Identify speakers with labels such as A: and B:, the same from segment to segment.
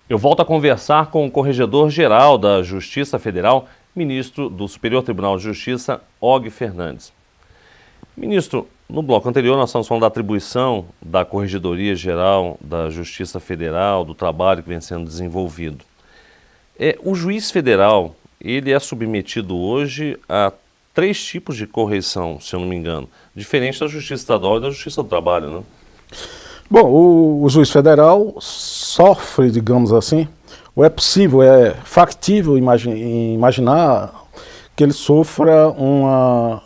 A: Eu volto a conversar com o Corregedor-Geral da Justiça Federal, ministro do Superior Tribunal de Justiça, Og Fernandes. Ministro, no bloco anterior nós estamos falando da atribuição da Corregedoria-Geral da Justiça Federal, do trabalho que vem sendo desenvolvido. O juiz federal, ele é submetido hoje a 3 tipos de correição, se eu não me engano, diferente da Justiça Estadual e da Justiça do Trabalho, né?
B: Bom, o juiz federal sofre, digamos assim, ou é possível, é factível imaginar que ele sofra uma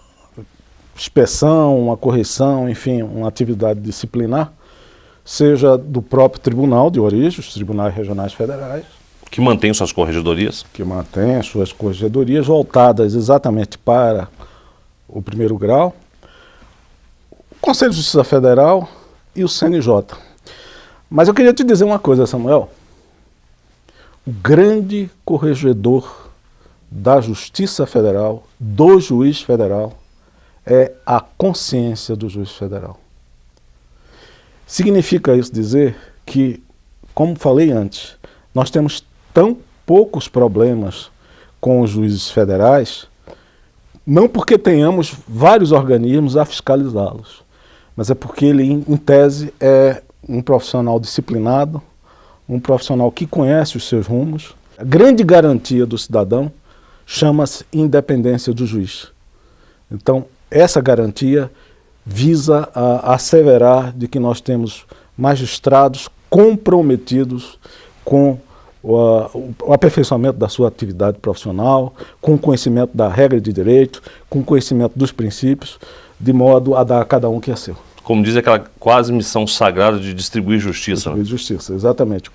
B: inspeção, uma correção, enfim, uma atividade disciplinar, seja do próprio tribunal de origem, os tribunais regionais federais,
A: Que mantém suas corregedorias.
B: que mantém as suas corregedorias voltadas exatamente para o primeiro grau, o Conselho de Justiça Federal e o CNJ. Mas eu queria te dizer uma coisa, Samuel. O grande corregedor da Justiça Federal, do juiz federal, é a consciência do juiz federal. Significa isso dizer que, como falei antes, nós temos tão poucos problemas com os juízes federais, não porque tenhamos vários organismos a fiscalizá-los, mas é porque ele, em tese, é um profissional disciplinado, um profissional que conhece os seus rumos. A grande garantia do cidadão chama-se independência do juiz. Então, essa garantia visa a asseverar de que nós temos magistrados comprometidos com o aperfeiçoamento da sua atividade profissional, com o conhecimento da regra de direito, com o conhecimento dos princípios, de modo a dar a cada um o que é seu.
A: Como diz aquela quase missão sagrada de distribuir justiça.
B: Distribuir justiça, exatamente.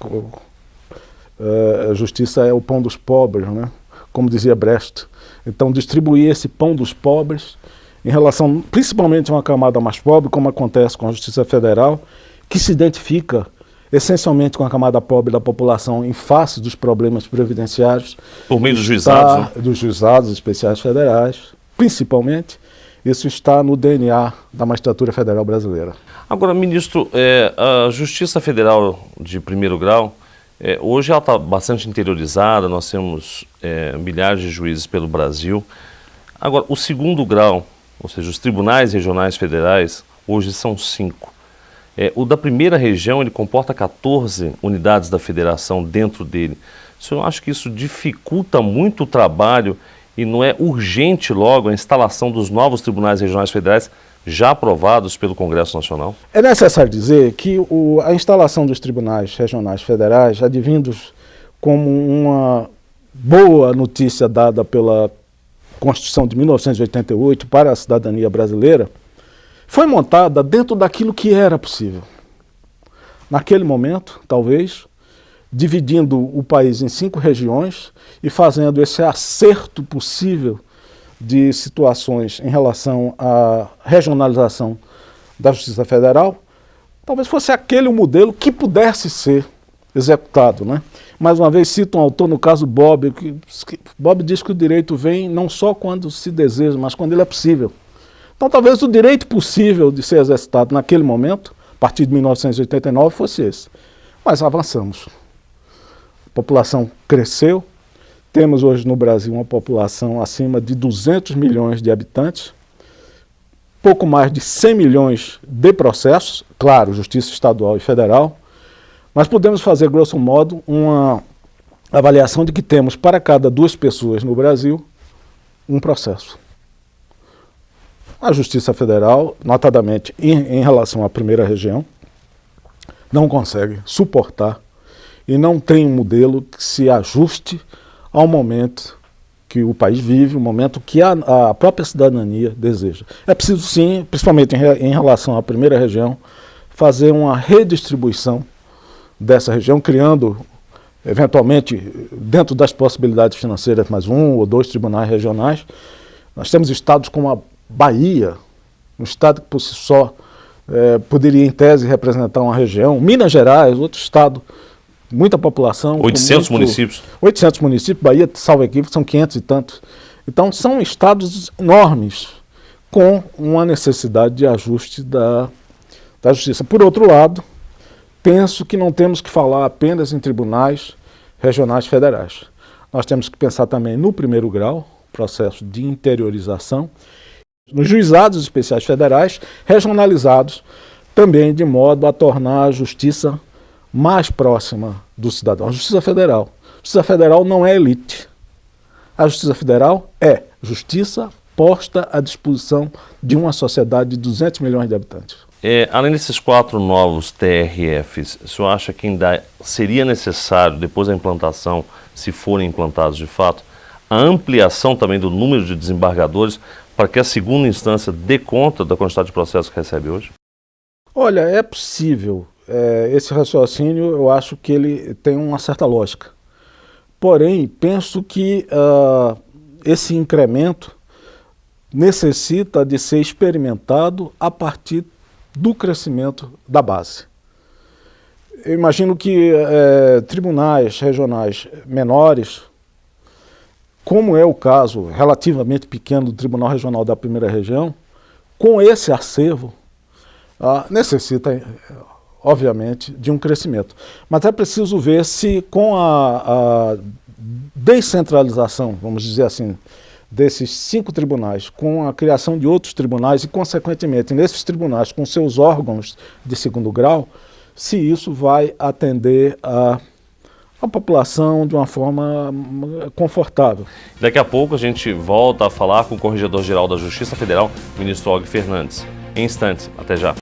B: A justiça é o pão dos pobres, né? Como dizia Brecht. Então, distribuir esse pão dos pobres em relação, principalmente a uma camada mais pobre, como acontece com a Justiça Federal, que se identifica essencialmente com a camada pobre da população em face dos problemas previdenciários.
A: Por meio dos juizados, né?
B: Dos juizados especiais federais, principalmente. Isso está no DNA da magistratura federal brasileira.
A: Agora, ministro, a Justiça Federal de primeiro grau, hoje ela está bastante interiorizada, nós temos milhares de juízes pelo Brasil. Agora, o segundo grau, ou seja, os tribunais regionais federais, hoje são 5. O da primeira região, ele comporta 14 unidades da federação dentro dele. O senhor acha que isso dificulta muito o trabalho e não é urgente logo a instalação dos novos tribunais regionais federais já aprovados pelo Congresso Nacional?
B: É necessário dizer que a instalação dos tribunais regionais federais, advindos como uma boa notícia dada pela Constituição de 1988 para a cidadania brasileira, foi montada dentro daquilo que era possível. Naquele momento, talvez, dividindo o país em 5 regiões e fazendo esse acerto possível de situações em relação à regionalização da Justiça Federal, talvez fosse aquele o modelo que pudesse ser executado, né? Mais uma vez cito um autor, no caso Bob, que Bob diz que o direito vem não só quando se deseja, mas quando ele é possível. Então talvez o direito possível de ser exercitado naquele momento, a partir de 1989, fosse esse. Mas avançamos. A população cresceu, temos hoje no Brasil uma população acima de 200 milhões de habitantes, pouco mais de 100 milhões de processos, claro, justiça estadual e federal, mas podemos fazer, grosso modo, uma avaliação de que temos para cada 2 pessoas no Brasil um processo. A Justiça Federal, notadamente em relação à primeira região, não consegue suportar e não tem um modelo que se ajuste ao momento que o país vive, o momento que a própria cidadania deseja. É preciso sim, principalmente em relação à primeira região, fazer uma redistribuição dessa região, criando, eventualmente, dentro das possibilidades financeiras, mais 1 ou 2 tribunais regionais. Nós temos estados como a Bahia, um estado que por si só poderia, em tese, representar uma região. Minas Gerais, outro estado, muita população.
A: 800 municípios.
B: 800 municípios, Bahia, salvo equívoco, são 500 e tantos. Então, são estados enormes, com uma necessidade de ajuste da justiça. Por outro lado, penso que não temos que falar apenas em tribunais regionais federais. Nós temos que pensar também no primeiro grau, processo de interiorização, nos juizados especiais federais, regionalizados também de modo a tornar a justiça mais próxima do cidadão. A Justiça Federal. A Justiça Federal não é elite. A Justiça Federal é justiça posta à disposição de uma sociedade de 200 milhões de habitantes.
A: Além desses 4 novos TRFs, o senhor acha que ainda seria necessário, depois da implantação, se forem implantados de fato, a ampliação também do número de desembargadores para que a segunda instância dê conta da quantidade de processos que recebe hoje?
B: Olha, é possível. Esse raciocínio, eu acho que ele tem uma certa lógica. Porém, penso que esse incremento necessita de ser experimentado a partir do crescimento da base. Eu imagino que tribunais regionais menores, como é o caso relativamente pequeno do Tribunal Regional da Primeira Região, com esse acervo, necessita, obviamente, de um crescimento. Mas é preciso ver se com a descentralização, vamos dizer assim, desses 5 tribunais, com a criação de outros tribunais e, consequentemente, nesses tribunais com seus órgãos de segundo grau, se isso vai atender a população de uma forma confortável.
A: Daqui a pouco a gente volta a falar com o Corregedor-Geral da Justiça Federal, ministro Og Fernandes. Em instantes, até já.